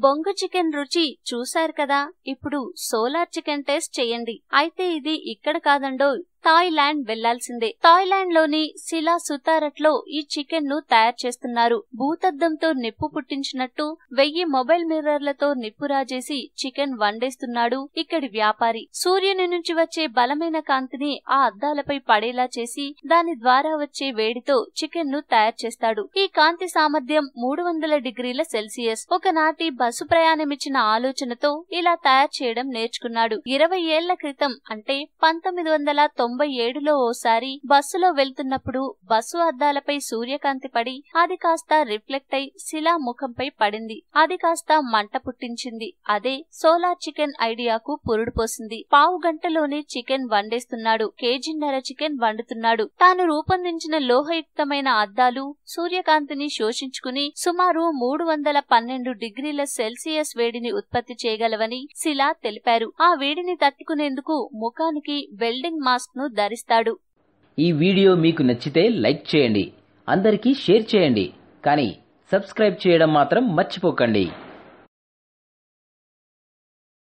బొంగు చికెన్ రుచి చూశారు కదా, ఇప్పుడు సోలార్ చికెన్ టేస్ట్ చేయండి. అయితే ఇది ఇక్కడ కాదండోయ్, థాయిలాండ్ వెళ్లాల్సిందే. థాయిలాండ్ లోని సిలా సుతారట్ లో ఈ చికెన్ ను తయారు చేస్తున్నారు. భూతద్దంతో నిప్పు పుట్టించినట్టు 1000 మొబైల్ మిర్రర్లతో నిప్పు రాజేసి చికెన్ వండేస్తున్నాడు ఇక్కడి వ్యాపారి. సూర్యుని నుంచి వచ్చే బలమైన కాంతిని ఆ అద్దాలపై పడేలా చేసి దాని ద్వారా వచ్చే వేడితో చికెన్ ను తయారు చేస్తాడు. ఈ కాంతి సామర్థ్యం 300 డిగ్రీల సెల్సియస్. ఒకనాటి బస్సు ప్రయాణమిచ్చిన ఆలోచనతో ఇలా తయారు చేయడం నేర్చుకున్నాడు. 20 ఏళ్ల క్రితం అంటే 1997లో ఓసారి బస్సులో వెళ్తున్నప్పుడు బస్సు అద్దాలపై సూర్యకాంతి పడి అది కాస్త రిఫ్లెక్ట్ అయి శిలా ముఖంపై పడింది. అది కాస్త మంట పుట్టించింది. అదే సోలార్ చికెన్ ఐడియాకు పురుడు పోసింది. పావు గంటలోనే చికెన్ వండేస్తున్నాడు. కేజీన్నర చికెన్ వండుతున్నాడు. తాను రూపొందించిన లోహయుక్తమైన అద్దాలు సూర్యకాంతిని శోషించుకుని సుమారు 312 డిగ్రీల సెల్సియస్ వేడిని ఉత్పత్తి చేయగలవని శిలా తెలిపారు. ఆ వేడిని తట్టుకునేందుకు ముఖానికి వెల్డింగ్ మాస్క్ ను ధరిస్తాడు. ఈ వీడియో మీకు నచ్చితే లైక్ చేయండి, అందరికీ షేర్ చేయండి, కానీ సబ్స్క్రైబ్ చేయడం మాత్రం మర్చిపోకండి.